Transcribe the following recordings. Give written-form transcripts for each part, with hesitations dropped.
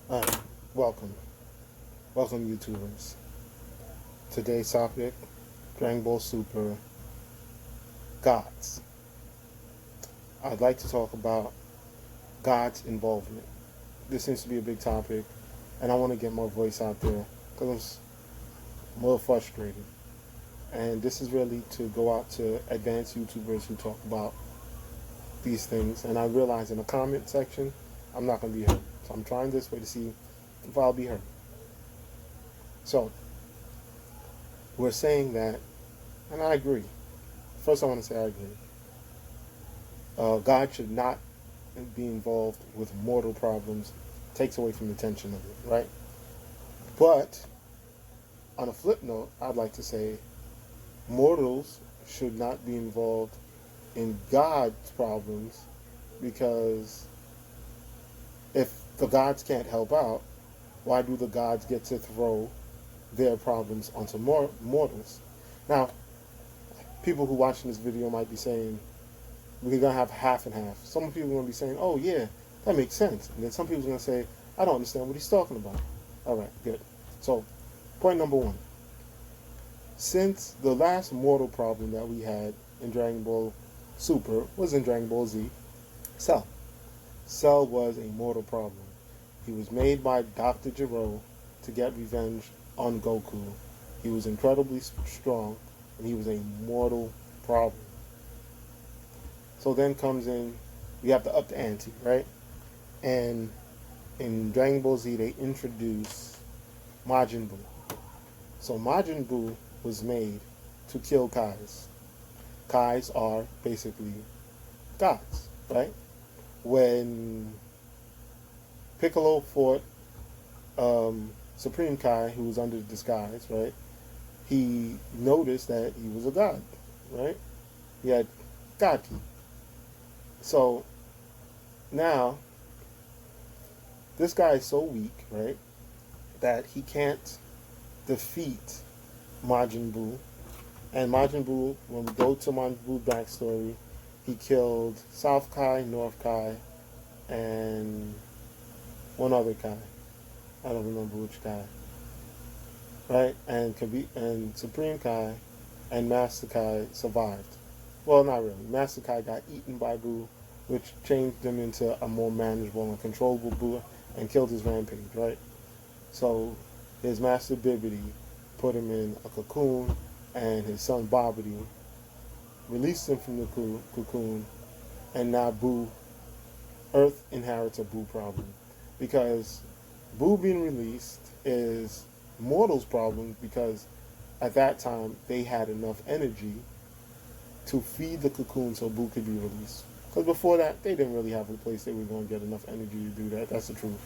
Alright, welcome. Welcome, YouTubers. Today's topic, Dragon Ball Super Gods. I'd like to talk about God's involvement. This seems to be a big topic, and I want to get my voice out there because I'm a little frustrated. And this is really to go out to advanced YouTubers who talk about these things. And I realize in the comment section, I'm not going to be heard. So I'm trying this way to see if I'll be heard. So, we're saying that, and I agree. First, I want to say I agree. God should not be involved with mortal problems. Takes away from the tension of it, right? But on a flip note, I'd like to say mortals should not be involved in God's problems, because if the gods can't help out, why do the gods get to throw their problems onto mortals? Now, people who watching this video might be saying, we're going to have half and half. Some people are going to be saying, oh yeah, that makes sense. And then some people are going to say, I don't understand what he's talking about. All right, good. So, point number one. Since the last mortal problem that we had in Dragon Ball Super was in Dragon Ball Z, Cell. Cell was a mortal problem. He was made by Dr. Gero to get revenge on Goku. He was incredibly strong, and he was a mortal problem. So then comes in, we have to up the ante, right? And in Dragon Ball Z, they introduce Majin Buu. So Majin Buu was made to kill Kais. Kais are basically gods, right? When Piccolo fought Supreme Kai, who was under the disguise, right? He noticed that he was a god, right? He had god ki. So now this guy is so weak, right, that he can't defeat Majin Buu. And Majin Buu, when we go to Majin Buu's backstory, he killed South Kai, North Kai, and one other Kai. I don't remember which Kai. Right? And Supreme Kai and Master Kai survived. Well, not really. Master Kai got eaten by Buu, which changed him into a more manageable and controllable Buu and killed his rampage, right? So his master Dbz put him in a cocoon, and his son Babidi released him from the cocoon, and now Earth inherits a Buu problem. Because Buu being released is mortals' problem, because at that time they had enough energy to feed the cocoon so Buu could be released. Because before that, they didn't really have a place they were going to get enough energy to do that. That's the truth.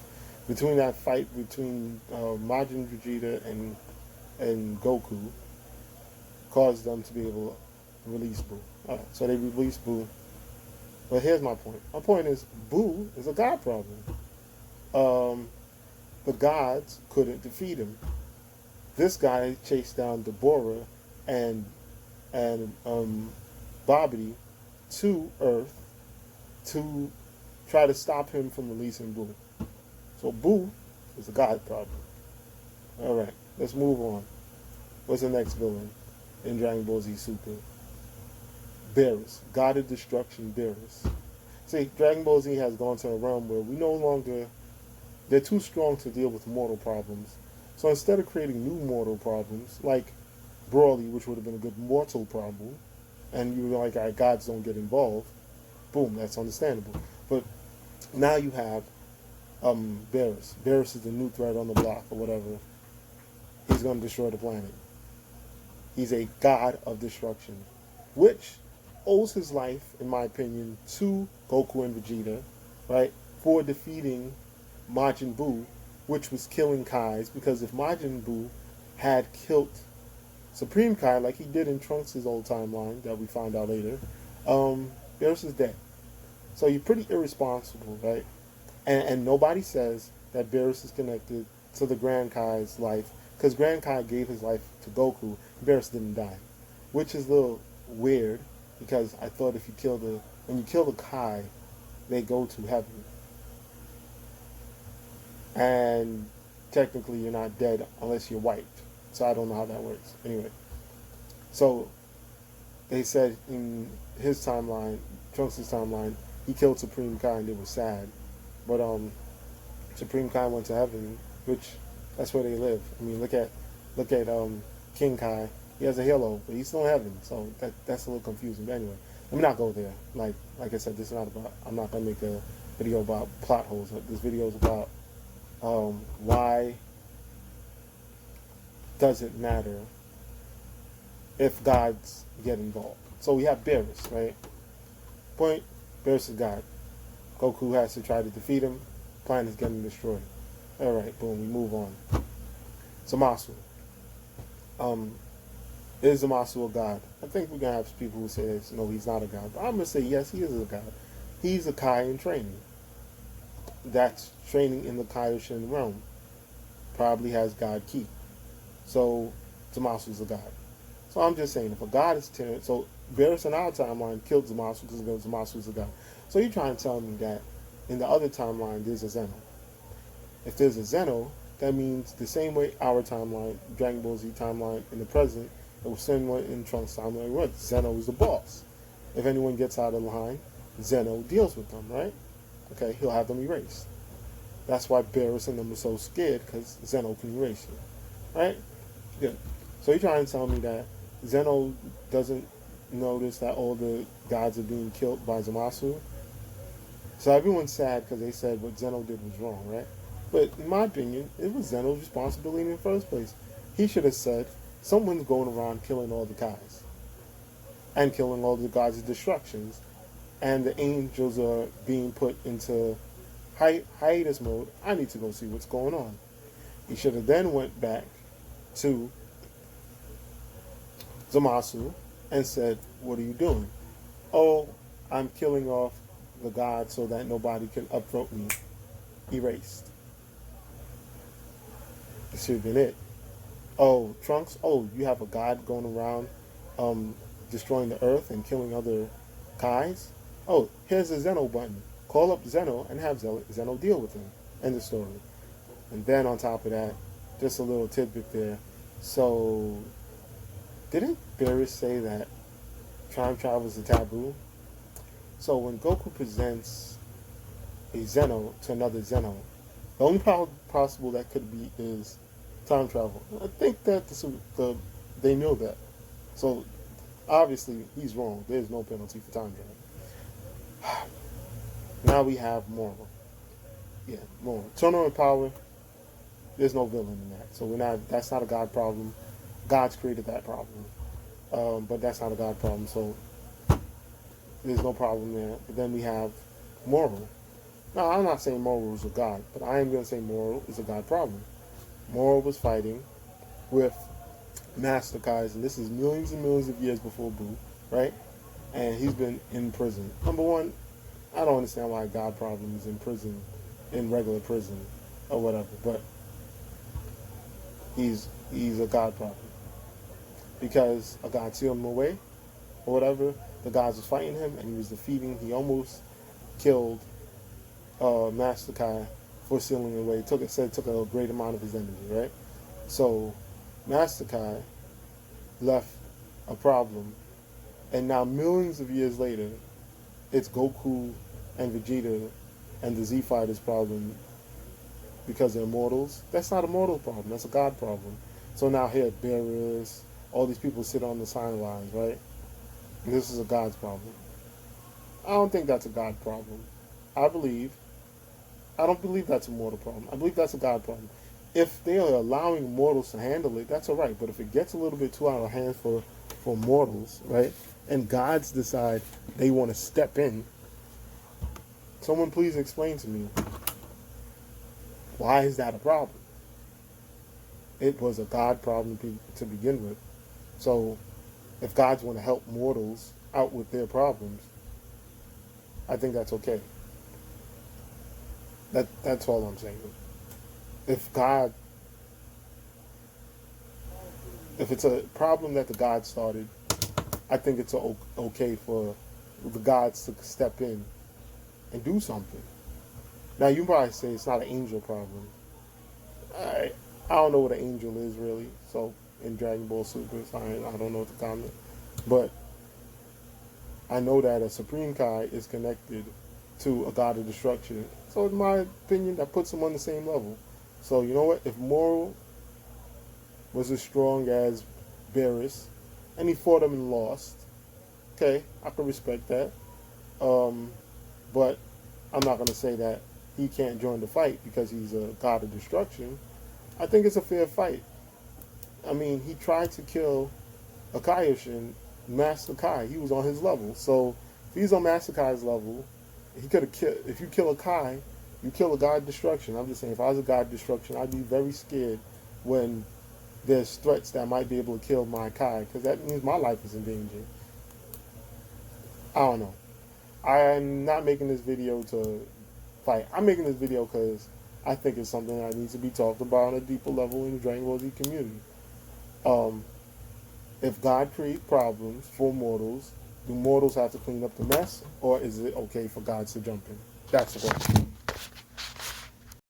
Between that fight between Majin Vegeta and Goku caused them to be able to release Buu. Right, so they released Buu. But here's my point. My point is, Buu is a god problem. The gods couldn't defeat him. This guy chased down Deborah and Babidi to Earth to try to stop him from releasing Buu. So Buu is a god problem. All right, let's move on. What's the next villain in Dragon Ball Z Super? Beerus, God of Destruction, Beerus. See, Dragon Ball Z has gone to a realm where we no longer, they're too strong to deal with mortal problems. So instead of creating new mortal problems, like Broly, which would have been a good mortal problem, and you were like, our gods don't get involved, boom, that's understandable. But now you have Beerus. Beerus is the new threat on the block or whatever. He's going to destroy the planet. He's a god of destruction, which owes his life, in my opinion, to Goku and Vegeta, right, for defeating Majin Buu, which was killing Kais. Because if Majin Buu had killed Supreme Kai, like he did in Trunks' old timeline that we find out later, Beerus is dead. So you're pretty irresponsible, right? And nobody says that Beerus is connected to the Grand Kai's life, because Grand Kai gave his life to Goku. Beerus didn't die, which is a little weird, because I thought if you kill when you kill the Kai, they go to heaven. and technically you're not dead unless you're wiped. So I don't know how that works. Anyway, so they said in his timeline, Trunks' timeline, he killed Supreme Kai and it was sad. But Supreme Kai went to heaven, which that's where they live. I mean, look at King Kai. He has a halo, but he's still in heaven. So that's a little confusing. But anyway, let me not go there. Like I said, this is not about. I'm not gonna make a video about plot holes. This video is about why does it matter if gods get involved. So we have Beerus, right? Point, Beerus is God. Goku has to try to defeat him. Planet is getting destroyed. All right, boom, we move on. Zamasu. Is Zamasu a god? I think we're going to have people who say, no, he's not a god. But I'm going to say, yes, he is a god. He's a Kai in training. That's training in the Kaioshin realm. Probably has God ki. So, Zamasu's a god. So I'm just saying, if a god is Terran, so Beerus in our timeline killed Zamasu because Zamasu's a god. So you're trying to tell me that in the other timeline, there's a Zeno. If there's a Zeno, that means the same way our timeline, Dragon Ball Z timeline in the present, it was same way in Trunks' timeline was. Zeno is the boss. If anyone gets out of line, Zeno deals with them, right? Okay, he'll have them erased. That's why Beerus and them are so scared, because Zeno can erase you, right? Good. So you're trying to tell me that Zeno doesn't notice that all the gods are being killed by Zamasu? So everyone's sad because they said what Zeno did was wrong, right? But in my opinion, it was Zeno's responsibility in the first place. He should have said, someone's going around killing all the Kais and killing all the gods' destructions, and the angels are being put into hiatus mode. I need to go see what's going on. He should have then went back to Zamasu and said, what are you doing? Oh, I'm killing off the gods so that nobody can upvote me. Erased. This should have been it. Oh, Trunks, oh, you have a god going around destroying the earth and killing other Kais? Oh, here's the Zeno button. Call up Zeno and have Zeno deal with him. End of story. And then on top of that, just a little tidbit there. So, didn't Beerus say that time travel is a taboo? So when Goku presents a Zeno to another Zeno, the only possible that could be is time travel. I think that they know that. So obviously he's wrong. There's no penalty for time travel. Now we have moral. Yeah, moral. Turner and power. There's no villain in that. So that's not a God problem. God's created that problem. But that's not a God problem. So there's no problem there. But then we have moral. Now, I'm not saying moral is a God, but I am going to say moral is a God problem. Moral was fighting with Master Kai's, and this is millions and millions of years before Buu, right? And he's been in prison. Number one, I don't understand why a God problem is in prison, in regular prison, or whatever, but he's a God problem. Because a God sealed him away, or whatever, the gods was fighting him, and he was defeating, he almost killed Master Kai for sealing him away. It took a great amount of his energy, right? So Master Kai left a problem, and now millions of years later, it's Goku and Vegeta and the Z Fighters problem because they're mortals. That's not a mortal problem. That's a God problem. So now here, Beerus, all these people sit on the sidelines, right? And this is a God's problem. I don't think that's a God problem. I don't believe that's a mortal problem. I believe that's a God problem. If they are allowing mortals to handle it, that's all right. But if it gets a little bit too out of hand for mortals, right, and gods decide they want to step in, someone please explain to me, why is that a problem? It was a God problem to begin with. So if gods want to help mortals out with their problems, I think that's okay. That's all I'm saying. If it's a problem that the God started, I think it's okay for the gods to step in and do something. Now you probably say it's not an angel problem. I don't know what an angel is really. So in Dragon Ball Super, so I don't know what to comment. But I know that a Supreme Kai is connected to a god of destruction. So in my opinion, that puts him on the same level. So you know what? If Moro was as strong as Beerus, and he fought him and lost, okay, I can respect that. But I'm not going to say that he can't join the fight because he's a god of destruction. I think it's a fair fight. I mean, he tried to kill a Kaioshin, Master Kai. He was on his level. So if he's on Master Kai's level, he could have killed. If you kill a Kai, you kill a god of destruction. I'm just saying, if I was a god of destruction, I'd be very scared when there's threats that might be able to kill my Kai, because that means my life is in danger. I don't know. I'm not making this video to fight. I'm making this video because I think it's something that needs to be talked about on a deeper level in the Dragon Ball Z community. If God creates problems for mortals, do mortals have to clean up the mess, or is it okay for gods to jump in? That's the question.